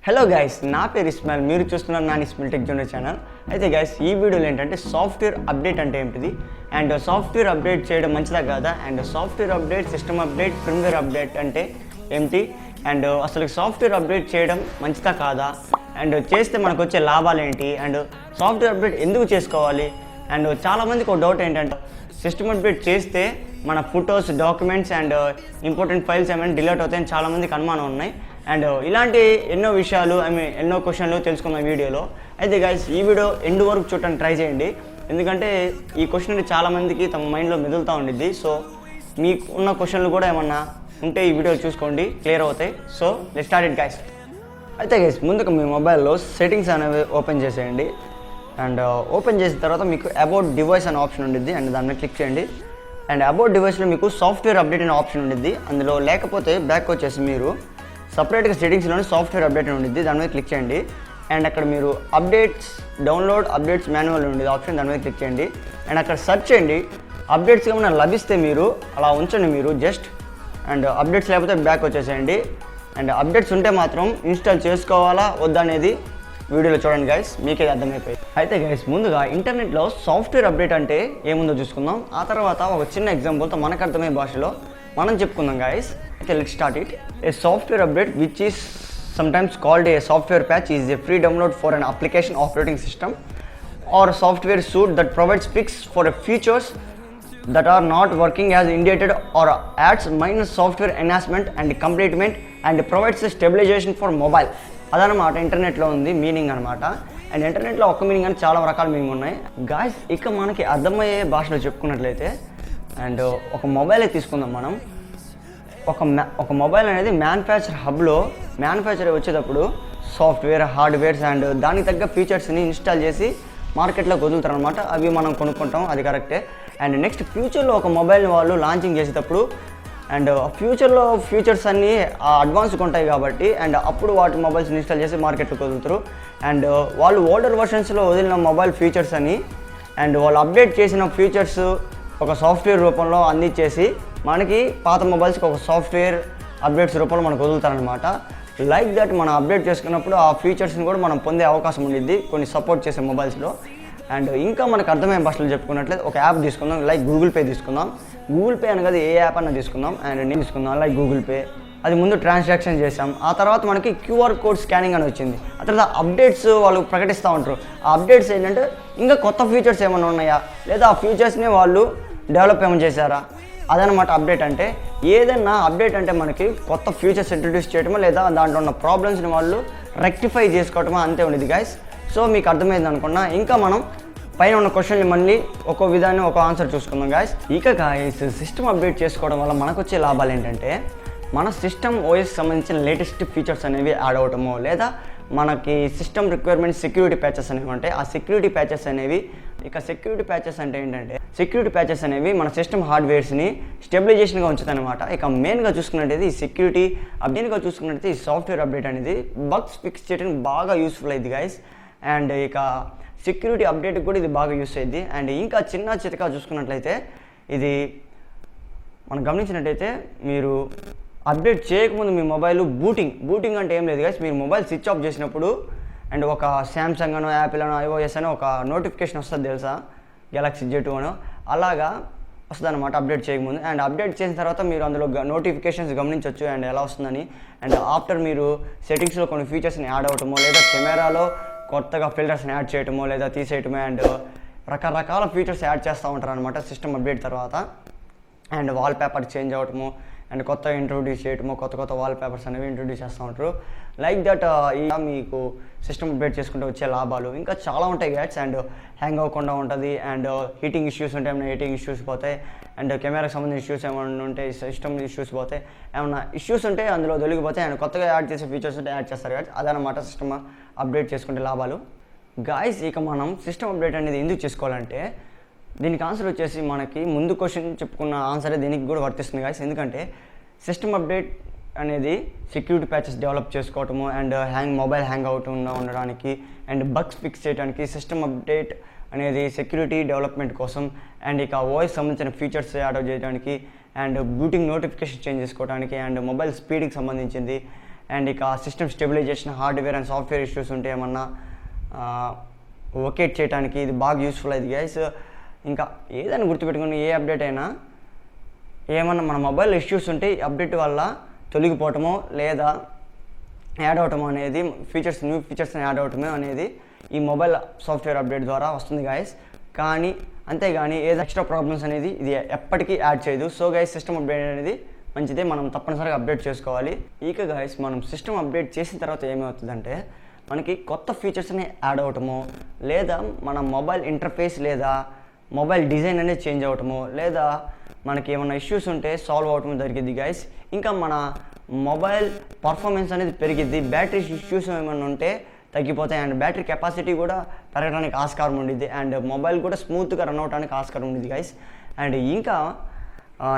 Hello guys, నా పేరు ఇస్మాయిల్. మీరు చూస్తున్నారు నా ఇస్మాయిల్ టెక్ జోనర్ ఛానల్. అయితే గైస్, ఈ వీడియోలో ఏంటంటే సాఫ్ట్వేర్ అప్డేట్ అంటే ఏంటిది, అండ్ సాఫ్ట్వేర్ అప్డేట్ చేయడం మంచిదా కాదా, and software update, system update, firmware update అంటే ఏంటి, అండ్ అసలు సాఫ్ట్వేర్ అప్డేట్ చేయడం మంచిదా కాదా, అండ్ చేస్తే మనకు వచ్చే లాభాలు ఏంటి, అండ్ సాఫ్ట్వేర్ అప్డేట్ ఎందుకు చేసుకోవాలి. అండ్ చాలామందికి ఒక డౌట్ ఏంటంటే సిస్టమ్ అప్డేట్ చేస్తే మన photos, documents and important files ఏమైనా డిలీట్ అవుతాయని చాలామందికి అనుమానం ఉన్నాయి. అండ్ ఇలాంటి ఎన్నో విషయాలు ఎన్నో క్వశ్చన్లు తెలుసుకున్న వీడియోలో. అయితే గైస్, ఈ వీడియో ఎండ్ వరకు చూడటానికి ట్రై చేయండి, ఎందుకంటే ఈ క్వశ్చన్ చాలామందికి తమ మైండ్లో మెదులుతూ ఉండిద్ది. సో మీకు ఉన్న క్వశ్చన్లు కూడా ఏమన్నా ఉంటే ఈ వీడియో చూసుకోండి, క్లియర్ అవుతాయి. So let's start it guys. అయితే గైస్, ముందుగా మీ మొబైల్లో సెట్టింగ్స్ అనేవి ఓపెన్ చేసేయండి. అండ్ ఓపెన్ చేసిన తర్వాత మీకు అబౌట్ డివైస్ అనే ఆప్షన్ ఉండిద్ది, అండ్ దాని మీద క్లిక్ చేయండి. అండ్ అబౌట్ డివైస్లో మీకు సాఫ్ట్వేర్ అప్డేట్ అనే ఆప్షన్ ఉండిద్ది. అందులో లేకపోతే బ్యాక్ వచ్చేసి మీరు సపరేట్గా సెట్టింగ్స్లోనే సాఫ్ట్వేర్ అప్డేట్ అని ఉండిద్ది, దాని మీద క్లిక్ చేయండి. అండ్ అక్కడ మీరు అప్డేట్స్, డౌన్లోడ్ అప్డేట్స్ మాన్యువల్ ఉండేది ఆప్షన్, దాని మీద క్లిక్ చేయండి. అండ్ అక్కడ సెర్చ్ చేయండి. అప్డేట్స్ ఏమైనా లభిస్తే మీరు అలా ఉంచండి మీరు జస్ట్. అండ్ అప్డేట్స్ లేకపోతే బ్యాక్ వచ్చేసేయండి. అండ్ అప్డేట్స్ ఉంటే మాత్రం ఇన్స్టాల్ చేసుకోవాలా వద్దా అనేది వీడియోలో చూడండి గైస్, మీకే అర్థమైపోయి. అయితే గైస్, ముందుగా ఇంటర్నెట్లో సాఫ్ట్వేర్ అప్డేట్ అంటే ఏముందో చూసుకుందాం. ఆ తర్వాత ఒక చిన్న ఎగ్జాంపుల్తో మనకు అర్థమయ్యే భాషలో మనం చెప్పుకుందాం గైస్. అయితే let's start it. A software update which is sometimes called a software patch is a free download for an application operating system or software suite that provides fix for a features that are not working as intended or adds minor software enhancement and complement and provides a stabilization for mobile. అదనమాట ఇంటర్నెట్లో ఉంది meaning అనమాట. And ఇంటర్నెట్లో ఒక్క meaning అని చాలా రకాల meaning ఉన్నాయి గాయస్. ఇక మనకి అర్థమయ్యే భాషలో చెప్పుకున్నట్లయితే, అండ్ ఒక మొబైలే తీసుకుందాం మనం. ఒక మొబైల్ అనేది మ్యానుఫ్యాక్చర్ హబ్లో మ్యానుఫ్యాక్చర్ వచ్చేటప్పుడు సాఫ్ట్వేర్, హార్డ్వేర్స్ అండ్ దానికి తగ్గ ఫీచర్స్ని ఇన్స్టాల్ చేసి మార్కెట్లోకి వదులుతారు అనమాట. అవి మనం కొనుక్కుంటాం, అది కరెక్టే. అండ్ నెక్స్ట్ ఫ్యూచర్లో ఒక మొబైల్ని వాళ్ళు లాంచింగ్ చేసేటప్పుడు అండ్ ఫ్యూచర్లో ఫీచర్స్ అన్నీ అడ్వాన్స్గా ఉంటాయి కాబట్టి, అండ్ అప్పుడు వాటి మొబైల్స్ని ఇన్స్టాల్ చేసి మార్కెట్లోకి వదులుతారు. అండ్ వాళ్ళు ఓల్డర్ వర్షన్స్లో వదిలిన మొబైల్ ఫీచర్స్ అని అండ్ వాళ్ళు అప్డేట్ చేసిన ఫీచర్స్ ఒక సాఫ్ట్వేర్ రూపంలో అందించేసి మనకి పాత మొబైల్స్కి ఒక సాఫ్ట్వేర్ అప్డేట్స్ రూపంలో మనకు వదులుతారనమాట. లైక్ దట్ మనం అప్డేట్ చేసుకున్నప్పుడు ఆ ఫీచర్స్ని కూడా మనం పొందే అవకాశం ఉండిద్ది కొన్ని సపోర్ట్ చేసే మొబైల్స్లో. అండ్ ఇంకా మనకు అర్థమైన భాషలో చెప్పుకున్నట్లయితే ఒక యాప్ తీసుకుందాం, లైక్ గూగుల్ పే తీసుకుందాం. గూగుల్ పే అనగా ఏ యాప్ అన్నా తీసుకుందాం. అండ్ నేను తీసుకుందాం లైక్ గూగుల్ పే. అది ముందు ట్రాన్సాక్షన్ చేసాం, ఆ తర్వాత మనకి క్యూఆర్ కోడ్ స్కానింగ్ అని వచ్చింది. ఆ తర్వాత అప్డేట్స్ వాళ్ళు ప్రకటిస్తూ ఉంటారు. ఆ అప్డేట్స్ ఏంటంటే ఇంకా కొత్త ఫీచర్స్ ఏమైనా ఉన్నాయా, లేదా ఆ ఫీచర్స్ని వాళ్ళు డెవలప్ ఏమైనా చేశారా, అదనమాట అప్డేట్ అంటే. ఏదైనా అప్డేట్ అంటే మనకి కొత్త ఫీచర్స్ ఇంట్రడ్యూస్ చేయడమో లేదా దాంట్లో ఉన్న ప్రాబ్లమ్స్ని వాళ్ళు రెక్టిఫై చేసుకోవటమో అంతే ఉండేది గైస్. సో మీకు అర్థమైంది అనుకున్నా. ఇంకా మనం పైన ఉన్న క్వశ్చన్ని మళ్ళీ ఒక్కో విధాన్ని ఒక ఆన్సర్ చూసుకుందాం గాయస్. ఇక గాయస్, సిస్టమ్ అప్డేట్ చేసుకోవడం వల్ల మనకు వచ్చే లాభాలు ఏంటంటే, మన సిస్టమ్ ఓఎస్కి సంబంధించిన లేటెస్ట్ ఫీచర్స్ అనేవి యాడ్ అవటమో, లేదా మనకి సిస్టమ్ రిక్వైర్మెంట్ సెక్యూరిటీ ప్యాచెస్ అనేవి ఉంటాయి. ఆ సెక్యూరిటీ ప్యాచెస్ అనేవి, ఇక సెక్యూరిటీ ప్యాచెస్ అంటే ఏంటంటే, సెక్యూరిటీ ప్యాచెస్ అనేవి మన సిస్టమ్ హార్డ్వేర్స్ని స్టెబిలైజేషన్గా ఉంచుతాయి అనమాట. ఇక మెయిన్గా చూసుకున్నట్టయితే ఈ సెక్యూరిటీ అప్డేట్గా చూసుకున్నట్టయితే ఈ సాఫ్ట్వేర్ అప్డేట్ అనేది బగ్స్ ఫిక్స్ చేయడానికి బాగా యూస్ఫుల్ అయింది గైస్. అండ్ ఇక సెక్యూరిటీ అప్డేట్కి కూడా ఇది బాగా యూస్ అయ్యింది. అండ్ ఇంకా చిన్న చితకా చూసుకున్నట్లయితే, ఇది మనం గమనించినట్టయితే మీరు అప్డేట్ చేయకముందు మీ మొబైల్ బూటింగ్ అంటే ఏం లేదు గైస్. మీరు మొబైల్ స్విచ్ ఆఫ్ చేసినప్పుడు అండ్ ఒక శాంసంగ్ అనో, యాపిల్ అనో, ఐఓఎస్ అనో ఒక నోటిఫికేషన్ వస్తుంది తెలుసా, గెలాక్సీ J2 అనో, అలాగా వస్తుంది అనమాట అప్డేట్ చేయకముందు. అండ్ అప్డేట్ చేసిన తర్వాత మీరు అందులో నోటిఫికేషన్స్ గమనించవచ్చు అండ్ ఎలా వస్తుందని. అండ్ ఆఫ్టర్ మీరు సెట్టింగ్స్లో కొన్ని ఫీచర్స్ని యాడ్ అవ్వటమో, లేదా కెమెరాలో కొత్తగా ఫిల్టర్స్ని యాడ్ చేయటమో లేదా తీసేయటమో, అండ్ రకరకాల ఫీచర్స్ యాడ్ చేస్తూ ఉంటారు అనమాట సిస్టమ్ అప్డేట్ తర్వాత. అండ్ వాల్ పేపర్ చేంజ్ అవ్వటము, అండ్ కొత్తగా ఇంట్రొడ్యూస్ చేయటము, కొత్త వాల్ పేపర్స్ అనేవి ఇంట్రొడ్యూస్ చేస్తూ ఉంటారు. లైక్ దట్ ఇలా మీకు సిస్టమ్ అప్డేట్ చేసుకుంటే వచ్చే లాభాలు ఇంకా చాలా ఉంటాయి గ్యాట్స్. అండ్ హ్యాంగ్ అవ్వకుండా ఉంటుంది, అండ్ హీటింగ్ ఇష్యూస్ ఉంటే ఏమైనా హీటింగ్ ఇష్యూస్ పోతాయి, అండ్ కెమెరాకి సంబంధించిన ఇష్యూస్ ఏమైనా ఉంటే సిస్టమ్ ఇష్యూస్ పోతాయి, ఏమైనా ఇష్యూస్ ఉంటే అందులో తొలగిపోతాయి. అండ్ కొత్తగా యాడ్ చేసే ఫీచర్స్ ఉంటే యాడ్ చేస్తారు గ్యాట్స్. అదనమాట సిస్టమ్ అప్డేట్ చేసుకుంటే లాభాలు గాయస్. ఇక మనం సిస్టమ్ అప్డేట్ అనేది ఎందుకు చేసుకోవాలంటే, దీనికి ఆన్సర్ వచ్చేసి మనకి ముందు క్వశ్చన్ చెప్పుకున్న ఆన్సరే దీనికి కూడా వర్తిస్తుంది గాయస్. ఎందుకంటే సిస్టమ్ అప్డేట్ అనేది సెక్యూరిటీ ప్యాచెస్ డెవలప్ చేసుకోవటము, అండ్ మొబైల్ హ్యాంగ్ అవ్వకుండా ఉండడానికి, అండ్ బగ్స్ ఫిక్స్ చేయడానికి సిస్టమ్ అప్డేట్ అనేది సెక్యూరిటీ డెవలప్మెంట్ కోసం, అండ్ ఇక వాయిస్ సంబంధించిన ఫీచర్స్ యాడ్ చేయడానికి, అండ్ బూటింగ్ నోటిఫికేషన్ చేంజ్ చేసుకోవడానికి, అండ్ మొబైల్ స్పీడ్కి సంబంధించింది, అండ్ ఇక system stabilization, hardware and software issues ఉంటే ఏమన్నా ఒకేట్ చేయడానికి ఇది బాగా యూస్ఫుల్ అయింది గైస్. ఇంకా ఏదైనా గుర్తుపెట్టుకుని ఏ అప్డేట్ అయినా ఏమన్నా మన మొబైల్ ఇష్యూస్ ఉంటే అప్డేట్ వల్ల తొలగిపోవటమో లేదా యాడ్ అవటం అనేది న్యూ ఫీచర్స్ని యాడ్ అవటమే అనేది ఈ మొబైల్ సాఫ్ట్వేర్ అప్డేట్ ద్వారా వస్తుంది గైస్. కానీ అంతేగాని ఏదో ఎక్స్ట్రా ప్రాబ్లమ్స్ అనేది ఇది ఎప్పటికీ యాడ్ చేయదు. సో గైస్ సిస్టమ్ అప్డేట్ అనేది మంచిదే, మనం తప్పనిసరిగా అప్డేట్ చేసుకోవాలి. ఇక గైస్ మనం సిస్టమ్ అప్డేట్ చేసిన తర్వాత ఏమవుతుందంటే మనకి కొత్త ఫీచర్స్ని యాడ్ అవటమో లేదా మన మొబైల్ ఇంటర్ఫేస్ లేదా మొబైల్ డిజైన్ అనేది చేంజ్ అవటమో లేదా మనకి ఏమైనా ఇష్యూస్ ఉంటే సాల్వ్ అవటం జరిగింది గైస్. ఇంకా మన మొబైల్ పర్ఫార్మెన్స్ అనేది పెరిగిద్ది, బ్యాటరీ ఇష్యూస్ ఏమైనా ఉంటే తగ్గిపోతాయి అండ్ బ్యాటరీ కెపాసిటీ కూడా పెరగడానికి ఆస్కారం ఉండిద్ది అండ్ మొబైల్ కూడా స్మూత్గా రన్ అవడానికి ఆస్కారం ఉండిద్ది గైస్. అండ్ ఇంకా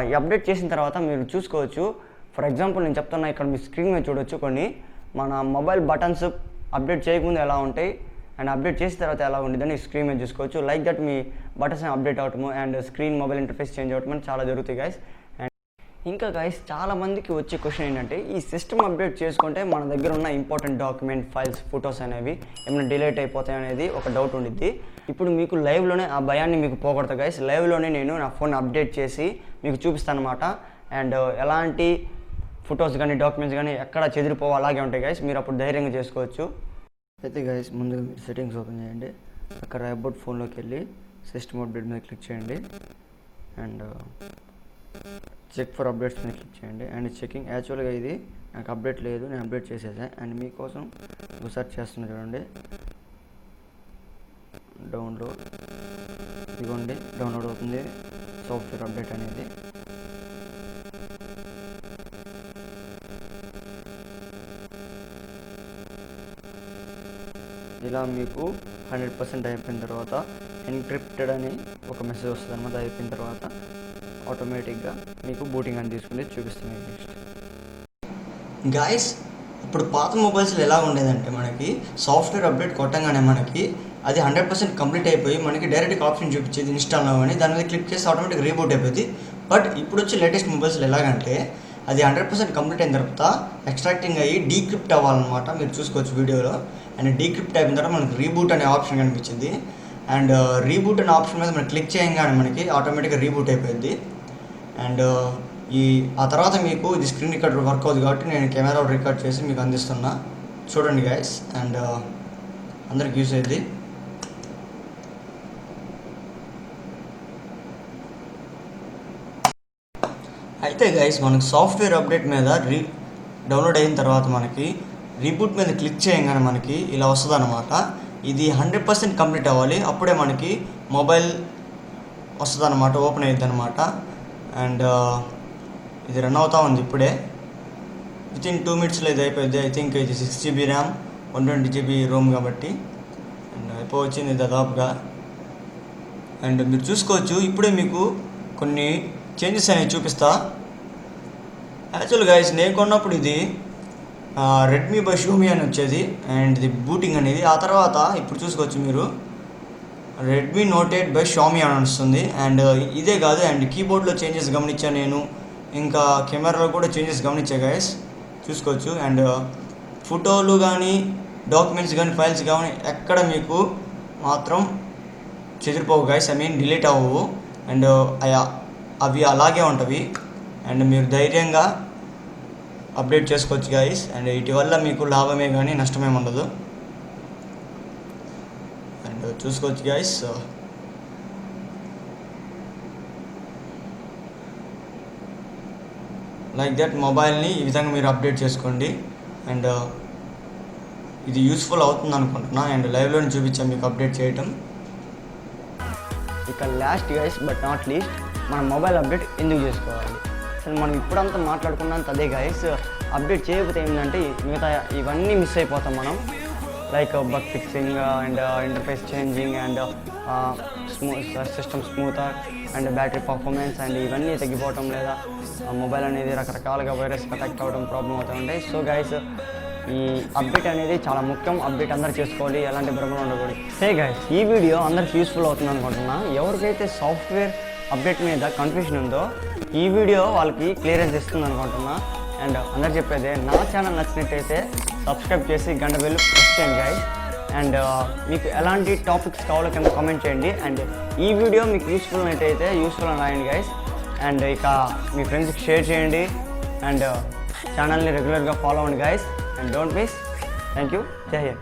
ఈ అప్డేట్ చేసిన తర్వాత మీరు చూసుకోవచ్చు, ఫర్ ఎగ్జాంపుల్ నేను చెప్తున్నా, ఇక్కడ మీ స్క్రీన్ మీద చూడొచ్చు కొన్ని మన మొబైల్ బటన్స్ అప్డేట్ చేయకముందు ఎలా ఉంటాయి అండ్ అప్డేట్ చేసిన తర్వాత ఎలా ఉండిద్దని స్క్రీన్ మీద చూసుకోవచ్చు. లైక్ దట్ మీ బటన్స్ అప్డేట్ అవటము and screen mobile interface change అవటం అని చాలా జరుగుతాయి గైస్. ఇంకా గైస్ చాలామందికి వచ్చే క్వశ్చన్ ఏంటంటే ఈ సిస్టమ్ అప్డేట్ చేసుకుంటే మన దగ్గర ఉన్న ఇంపార్టెంట్ డాక్యుమెంట్ ఫైల్స్ ఫొటోస్ అనేవి ఏమైనా డిలీట్ అయిపోతాయి అనేది ఒక డౌట్ ఉండిద్ది. ఇప్పుడు మీకు లైవ్లోనే ఆ భయాన్ని మీకు పోగొడతా గైస్. లైవ్లోనే నేను నా ఫోన్ అప్డేట్ చేసి మీకు చూపిస్తాను అనమాట. అండ్ ఎలాంటి ఫొటోస్ కానీ డాక్యుమెంట్స్ కానీ ఎక్కడ చెదిరిపోవో అలాగే ఉంటాయి గైస్, మీరు అప్పుడు ధైర్యంగా చేసుకోవచ్చు. అయితే గైస్ ముందుగా మీరు సెట్టింగ్స్ ఓపెన్ చేయండి, అక్కడ అబౌట్ ఫోన్లోకి వెళ్ళి సిస్టమ్ అప్డేట్ మీద క్లిక్ చేయండి అండ్ చెక్ ఫర్ అప్డేట్స్ మీద క్లిక్ చేయండి. అండ్ చెకింగ్ యాక్చువల్గా ఇది నాకు అప్డేట్ లేదు, నేను అప్డేట్ చేసేసాను. అండ్ మీకోసం సెర్చ్ చేస్తున్నా చూడండి, డౌన్లోడ్, ఇదిగోండి డౌన్లోడ్ అవుతుంది సాఫ్ట్వేర్ అప్డేట్ అనేది. ఇలా మీకు 100% అయిపోయిన తర్వాత ఎన్క్రిప్టెడ్ అని ఒక మెసేజ్ వస్తుంది అనమాట. అయిపోయిన తర్వాత ఆటోమేటిక్గా మీకు బూటింగ్ అని తీసుకుని చూపిస్తుంది. నెక్స్ట్ గాయస్ ఇప్పుడు పాత మొబైల్స్లో ఎలా ఉండేదంటే మనకి సాఫ్ట్వేర్ అప్డేట్ కొట్టంగానే మనకి అది 100% కంప్లీట్ అయిపోయి మనకి డైరెక్ట్గా ఆప్షన్ చూపించేది ఇన్స్టాల్ అవ్వని, దాని మీద క్లిక్ చేసి ఆటోమేటిక్ రీబూట్ అయిపోయింది. బట్ ఇప్పుడు వచ్చే లేటెస్ట్ మొబైల్స్లో ఎలాగంటే అది 100% కంప్లీట్ అయిన తర్వాత ఎక్స్ట్రాక్టింగ్ అయ్యి డీక్రిప్ట్ అవ్వాలన్నమాట. మీరు చూసుకోవచ్చు వీడియోలో. అండ్ డీక్రిప్ట్ అయిపోయిన తర్వాత మనకి రీబూట్ అనే ఆప్షన్ కనిపించింది. అండ్ రీబూట్ అనే ఆప్షన్ మీద మనం క్లిక్ చేయగానే మనకి ఆటోమేటిక్గా రీబూట్ అయిపోయింది. అండ్ ఆ తర్వాత మీకు ఇది స్క్రీన్ రికార్డర్ వర్క్ అవుతుంది కాబట్టి నేను కెమెరా రికార్డ్ చేసి మీకు అందిస్తున్నా, చూడండి గైస్. అండ్ అందరికి యూస్ అయ్యింది. అయితే గైస్ మనకు సాఫ్ట్వేర్ అప్డేట్ మీద డౌన్లోడ్ అయిన తర్వాత మనకి రీబూట్ మీద క్లిక్ చేయగానే మనకి ఇలా వస్తుంది అనమాట. ఇది 100% కంప్లీట్ అవ్వాలి, అప్పుడే మనకి మొబైల్ వస్తుంది అనమాట, ఓపెన్ అవుతుంది అనమాట. అండ్ ఇది రన్ అవుతూ ఉంది ఇప్పుడే. వితిన్ 2 minutesలో ఇది అయిపోయింది. ఐ థింక్ ఇది 6 GB ర్యామ్ 120 GB రోమ్ కాబట్టి. అండ్ అయిపోవచ్చింది దాదాపుగా. అండ్ మీరు చూసుకోవచ్చు ఇప్పుడే మీకు కొన్ని చేంజెస్ అనేవి చూపిస్తా. యాక్చువల్గా గైస్ నేను కొన్నప్పుడు ఇది రెడ్మీ బై షోమీ అని వచ్చేది అండ్ ఇది బూటింగ్ అనేది. ఆ తర్వాత ఇప్పుడు చూసుకోవచ్చు మీరు రెడ్మీ నోట్ 8 బై షోమీ అని వస్తుంది. అండ్ ఇదే కాదు, అండ్ కీబోర్డ్లో చేంజెస్ గమనించాను నేను, ఇంకా కెమెరాలో కూడా చేంజెస్ గమనించా గైస్, చూసుకోవచ్చు. అండ్ ఫోటోలు కానీ డాక్యుమెంట్స్ కానీ ఫైల్స్ కానీ ఎక్కడ మీకు మాత్రం చెదిరిపోవు గైస్, ఐ మీన్ డిలీట్ అవ్వవు. అండ్ అవి అలాగే ఉంటవి. అండ్ మీరు ధైర్యంగా అప్డేట్ చేసుకోవచ్చు గైస్. అండ్ వీటి వల్ల మీకు లాభమే కానీ నష్టమేమి ఉండదు. అండ్ చూసుకోవచ్చు గైస్. లైక్ దట్ మొబైల్ని ఈ విధంగా మీరు అప్డేట్ చేసుకోండి. అండ్ ఇది యూస్ఫుల్ అవుతుంది అనుకుంటున్నా. అండ్ లైవ్లోనే చూపించాం మీకు అప్డేట్ చేయటం. ఇక last guys but not least, మన మొబైల్ అప్డేట్ ఎందుకు చేసుకోవాలి? అసలు మనం ఇప్పుడంతా మాట్లాడుకున్నంత అదే గైస్. అప్డేట్ చేయకపోతే ఏంటంటే మిగతా ఇవన్నీ మిస్ అయిపోతాం మనం. Like bug fixing and interface changing and system smoother and battery performance and ఇవన్నీ తగ్గిపోవటం, లేదా మొబైల్ అనేది రకరకాలుగా వైరస్ అటాక్ అవ్వడం ప్రాబ్లం అవుతూ ఉంటాయి. సో గైస్ ఈ అప్డేట్ అనేది చాలా ముఖ్యం. అప్డేట్ అందరూ చేసుకోవాలి, ఎలాంటి భ్రమలు ఉండకూడదు. సే గైస్ ఈ వీడియో అందరికి యూస్ఫుల్ అవుతుంది అనుకుంటున్నా. ఎవరికైతే సాఫ్ట్వేర్ అప్డేట్ మీద కన్ఫ్యూషన్ ఉందో ఈ వీడియో వాళ్ళకి క్లియరెన్స్ ఇస్తుంది అనుకుంటున్నా. అండ్ అందరు చెప్పేది నా ఛానల్ నచ్చినట్టయితే సబ్స్క్రైబ్ చేసి గంట బెల్ ప్రెస్ చేయండి గైస్. అండ్ మీకు ఎలాంటి టాపిక్స్ కావాలో కింద కామెంట్ చేయండి. అండ్ ఈ వీడియో మీకు యూస్ఫుల్ అయితే యూస్ఫుల్ అని రాయండి గైస్. అండ్ ఇక మీ ఫ్రెండ్స్కి షేర్ చేయండి అండ్ ఛానల్ని రెగ్యులర్గా ఫాలో అవ్వండి guys. And don't miss. Thank you. జై హింద్.